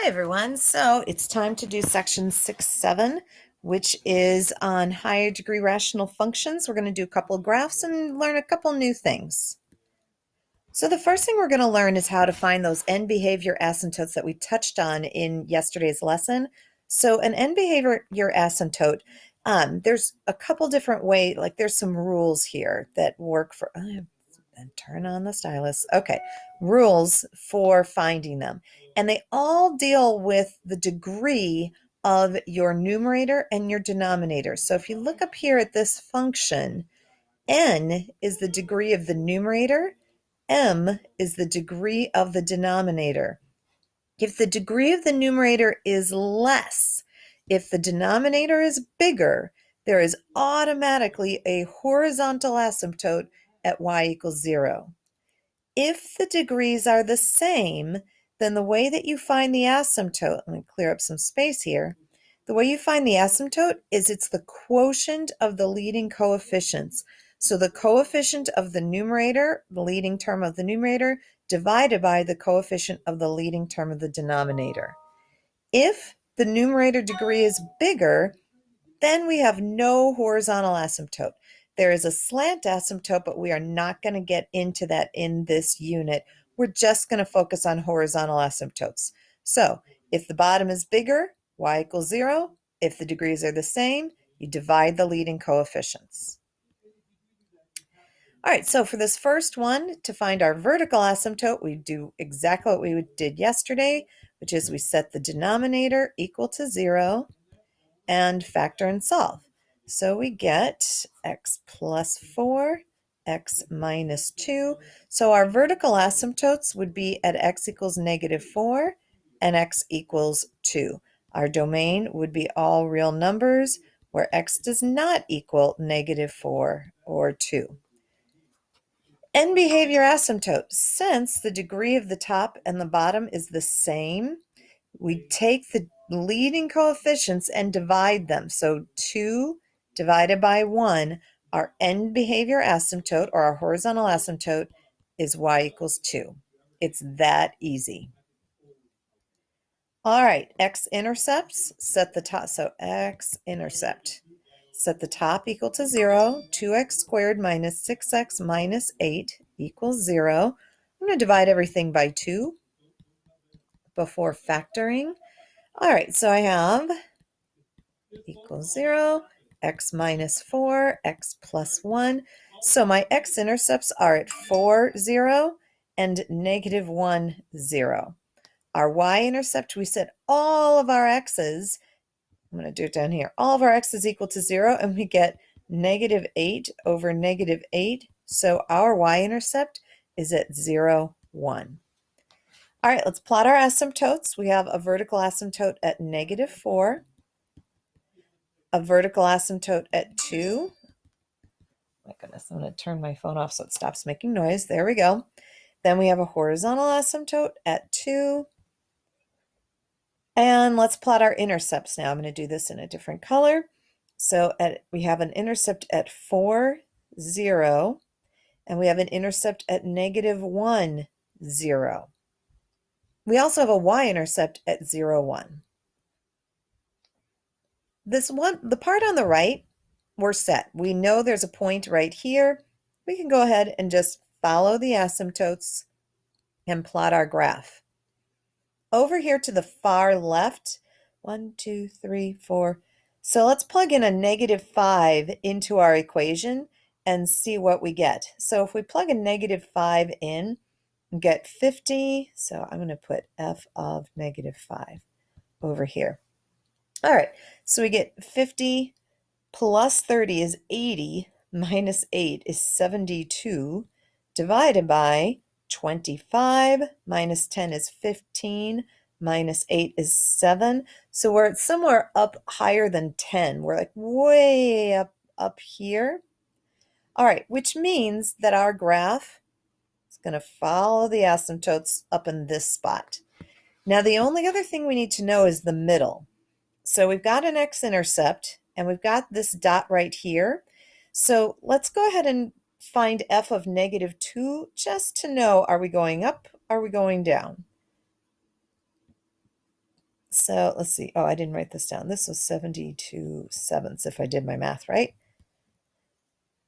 Hi everyone. So it's time to do section 6-7, which is on higher degree rational functions. We're going to do a couple of graphs and learn a couple new things. So the first thing we're going to learn is how to find those end behavior asymptotes that we touched on in yesterday's lesson. So an end behavior asymptote, there's a couple different ways, like there's some rules here that work for, and turn on the stylus. Okay, rules for finding them. And they all deal with the degree of your numerator and your denominator. So if you look up here at this function, n is the degree of the numerator, m is the degree of the denominator. If the degree of the numerator is less, if the denominator is bigger, there is automatically a horizontal asymptote at y equals 0. If the degrees are the same, then the way that you find the asymptote, let me clear up some space here. The way you find the asymptote is it's the quotient of the leading coefficients. So the coefficient of the numerator, the leading term of the numerator, divided by the coefficient of the leading term of the denominator. If the numerator degree is bigger, then we have no horizontal asymptote. There is a slant asymptote, but we are not going to get into that in this unit. We're just going to focus on horizontal asymptotes. So if the bottom is bigger, y equals 0. If the degrees are the same, you divide the leading coefficients. All right, so for this first one, to find our vertical asymptote, we do exactly what we did yesterday, which is we set the denominator equal to 0 and factor and solve. So we get x plus 4, x minus 2. So our vertical asymptotes would be at x equals negative 4 and x equals 2. Our domain would be all real numbers where x does not equal negative 4 or 2. End behavior asymptote. Since the degree of the top and the bottom is the same, we take the leading coefficients and divide them. So 2 divided by 1, our end behavior asymptote, or our horizontal asymptote, is y equals 2. It's that easy. All right, x-intercepts, set the top. So x-intercept, set the top equal to 0. 2x squared minus 6x minus 8 equals 0. I'm going to divide everything by 2 before factoring. All right, so I have equals 0, x minus 4, x plus 1. So my x-intercepts are at 4, 0, and negative 1, 0. Our y-intercept, we set all of our x's, I'm going to do it down here, all of our x's equal to 0, and we get negative 8 over negative 8. So our y-intercept is at 0, 1. All right, let's plot our asymptotes. We have a vertical asymptote at negative 4, a vertical asymptote at 2. My goodness, I'm going to turn my phone off so it stops making noise. There we go. Then we have a horizontal asymptote at 2. And let's plot our intercepts now. I'm going to do this in a different color. So we have an intercept at 4, 0, and we have an intercept at negative 1, 0. We also have a y-intercept at 0, 1. The part on the right, we're set. We know there's a point right here. We can go ahead and just follow the asymptotes and plot our graph. Over here to the far left, 1, 2, 3, 4. So let's plug in a negative 5 into our equation and see what we get. So if we plug a negative 5 in, we get 50. So I'm going to put f of negative 5 over here. All right, so we get 50 plus 30 is 80, minus 8 is 72, divided by 25, minus 10 is 15, minus 8 is 7. So we're somewhere up higher than 10. We're like way up here. All right, which means that our graph is going to follow the asymptotes up in this spot. Now, the only other thing we need to know is the middle. So we've got an x-intercept, and we've got this dot right here. So let's go ahead and find f of negative 2 just to know, are we going up, are we going down? So let's see. Oh, I didn't write this down. This was 72/7 if I did my math right.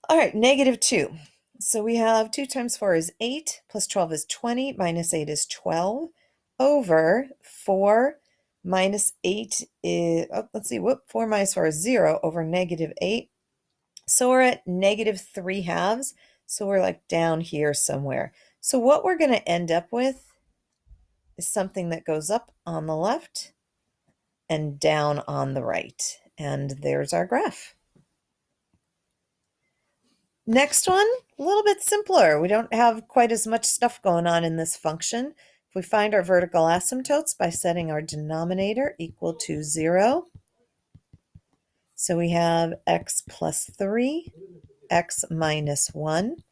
All right, -2. So we have 2 times 4 is 8, plus 12 is 20, minus 8 is 12, over 4 minus 8 is, oh, let's see, 4 minus 4 is 0, over -8. So we're at -3/2. So we're like down here somewhere. So what we're going to end up with is something that goes up on the left and down on the right. And there's our graph. Next one, a little bit simpler. We don't have quite as much stuff going on in this function. If we find our vertical asymptotes by setting our denominator equal to 0, so we have x plus 3, x minus 1.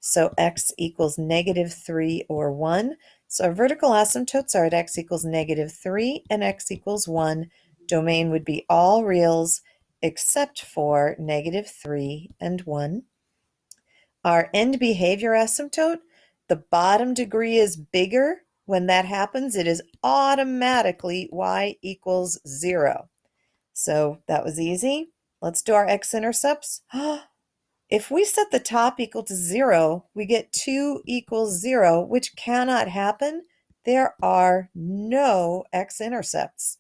So x equals -3 or 1. So our vertical asymptotes are at x equals -3 and x equals 1. Domain would be all reals except for -3 and 1. Our end behavior asymptote, the bottom degree is bigger. When that happens, it is automatically y equals 0. So that was easy. Let's do our x-intercepts. If we set the top equal to 0, we get 2 equals 0, which cannot happen. There are no x-intercepts.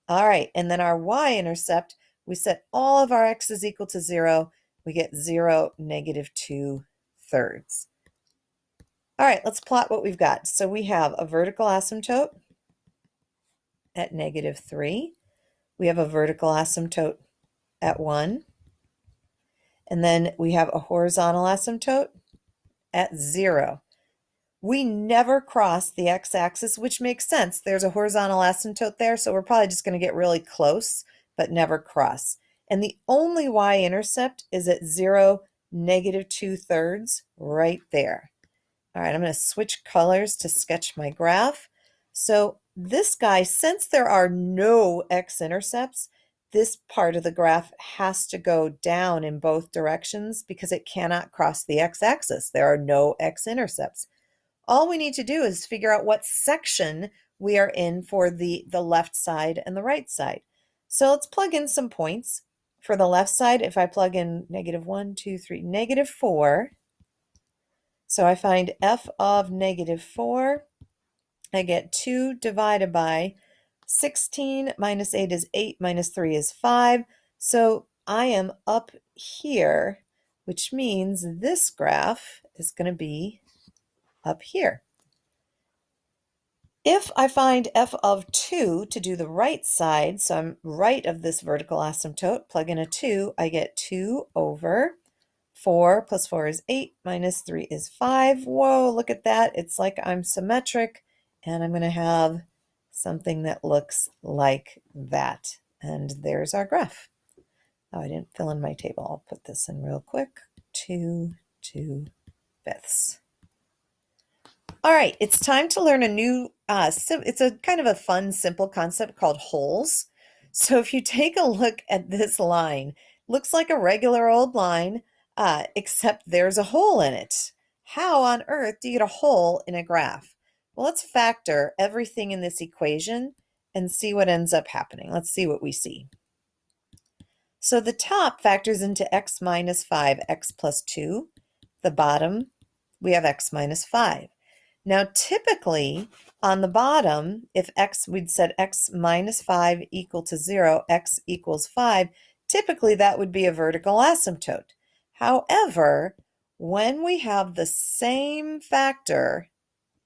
All right, and then our y-intercept, we set all of our x's equal to 0. We get 0, -2/3. All right, let's plot what we've got. So we have a vertical asymptote at -3. We have a vertical asymptote at 1. And then we have a horizontal asymptote at 0. We never cross the x-axis, which makes sense. There's a horizontal asymptote there, so we're probably just going to get really close, but never cross. And the only y-intercept is at 0, -2/3, right there. All right, I'm going to switch colors to sketch my graph. So this guy, since there are no x-intercepts, this part of the graph has to go down in both directions because it cannot cross the x-axis. There are no x-intercepts. All we need to do is figure out what section we are in for the left side and the right side. So let's plug in some points. For the left side, if I plug in -1, 2, 3, -4, so I find f of -4, I get 2 divided by 16 minus 8 is 8, minus 3 is 5. So I am up here, which means this graph is going to be up here. If I find f of 2 to do the right side, so I'm right of this vertical asymptote, plug in a 2, I get 2 over 4 plus 4 is 8, minus 3 is 5. Whoa, look at that. It's like I'm symmetric, and I'm going to have something that looks like that. And there's our graph. Oh, I didn't fill in my table. I'll put this in real quick. 2, 2/5. All right, it's time to learn a new, it's a kind of a fun, simple concept called holes. So if you take a look at this line, looks like a regular old line, except there's a hole in it. How on earth do you get a hole in a graph? Well, let's factor everything in this equation and see what ends up happening. Let's see what we see. So the top factors into x minus 5, x plus 2. The bottom, we have x minus 5. Now, typically on the bottom, if we'd set x minus 5 equal to 0, x equals 5, typically that would be a vertical asymptote. However, when we have the same factor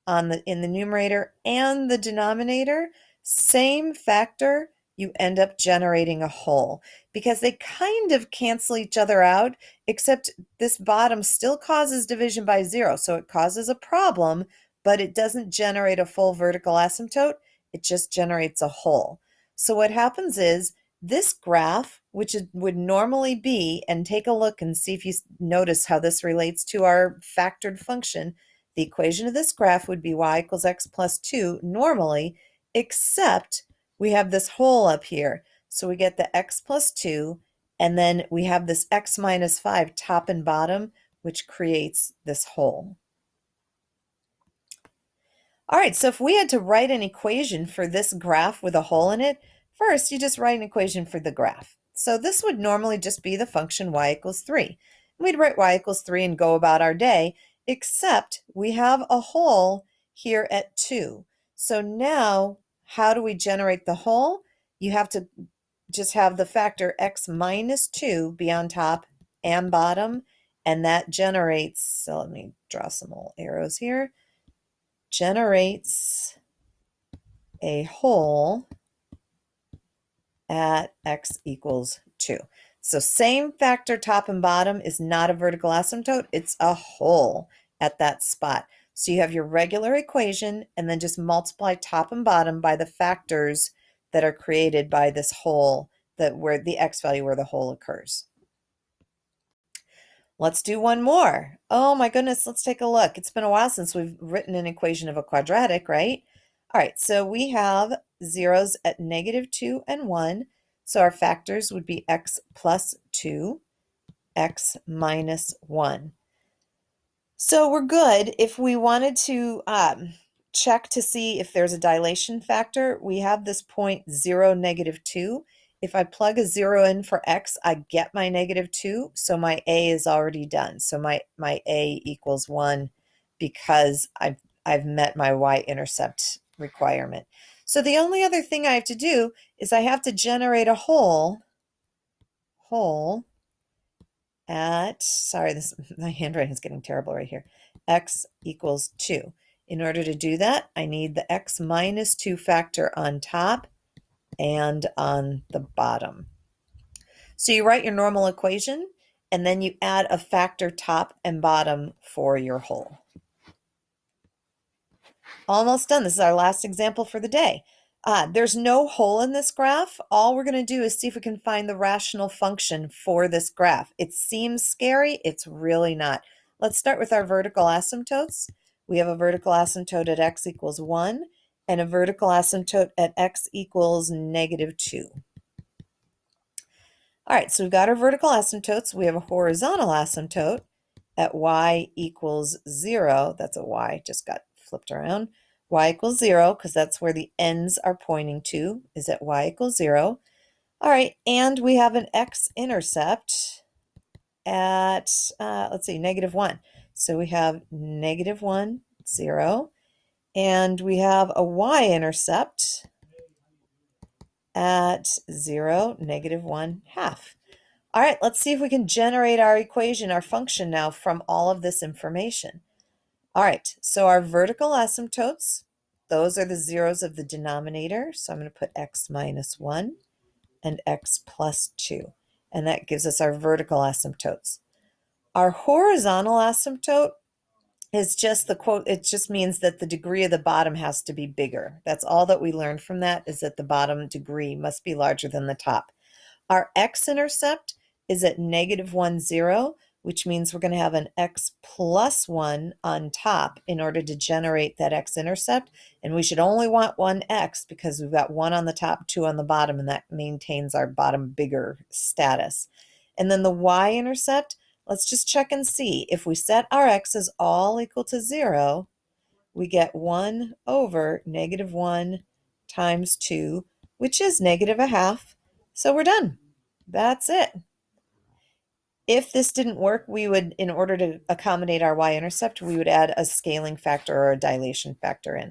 in the numerator and the denominator, same factor, you end up generating a hole because they kind of cancel each other out, except this bottom still causes division by 0, so it causes a problem, but it doesn't generate a full vertical asymptote. It just generates a hole. So what happens is this graph, which would normally be, and take a look and see if you notice how this relates to our factored function, the equation of this graph would be y equals x plus 2 normally, except we have this hole up here. So we get the x plus 2, and then we have this x minus 5 top and bottom, which creates this hole. All right, so if we had to write an equation for this graph with a hole in it, first you just write an equation for the graph. So this would normally just be the function y equals 3. We'd write y equals 3 and go about our day, except we have a hole here at 2. So now, how do we generate the hole? You have to just have the factor x minus 2 be on top and bottom, and that generates, so let me draw some little arrows here, generates a hole at x equals 2. So same factor top and bottom is not a vertical asymptote, it's a hole at that spot. So you have your regular equation and then just multiply top and bottom by the factors that are created by this hole, that where the x value where the hole occurs. Let's do one more. Oh my goodness, let's take a look. It's been a while since we've written an equation of a quadratic, right? All right, so we have zeros at -2 and 1. So our factors would be x plus 2, x minus 1. So we're good. If we wanted to check to see if there's a dilation factor, we have this point 0, -2. If I plug a 0 in for x, I get my -2, so my a is already done. So my a equals 1 because I've met my y-intercept requirement. So the only other thing I have to do is I have to generate a hole at, sorry, my handwriting is getting terrible right here, x equals 2. In order to do that, I need the x minus 2 factor on top and on the bottom. So you write your normal equation, and then you add a factor top and bottom for your hole. Almost done. This is our last example for the day. There's no hole in this graph. All we're going to do is see if we can find the rational function for this graph. It seems scary. It's really not. Let's start with our vertical asymptotes. We have a vertical asymptote at x equals 1 and a vertical asymptote at x equals -2. All right, so we've got our vertical asymptotes. We have a horizontal asymptote at y equals 0. That's a y, just got flipped around. Y equals 0, because that's where the ends are pointing to, is at y equals 0. All right, and we have an x-intercept at, let's see, -1. So we have -1, 0, and we have a y-intercept at 0, -1, half. All right, let's see if we can generate our equation, our function now from all of this information. All right, so our vertical asymptotes, those are the zeros of the denominator. So I'm going to put x minus 1 and x plus 2. And that gives us our vertical asymptotes. Our horizontal asymptote is just the quote, it just means that the degree of the bottom has to be bigger. That's all that we learned from that, is that the bottom degree must be larger than the top. Our x-intercept is at -1, 0, which means we're going to have an x plus 1 on top in order to generate that x-intercept. And we should only want one x because we've got 1 on the top, 2 on the bottom, and that maintains our bottom bigger status. And then the y-intercept, let's just check and see. If we set our x's all equal to 0, we get 1 over -1 times 2, which is -1/2. So we're done. That's it. If this didn't work, we would, in order to accommodate our y-intercept, we would add a scaling factor or a dilation factor in.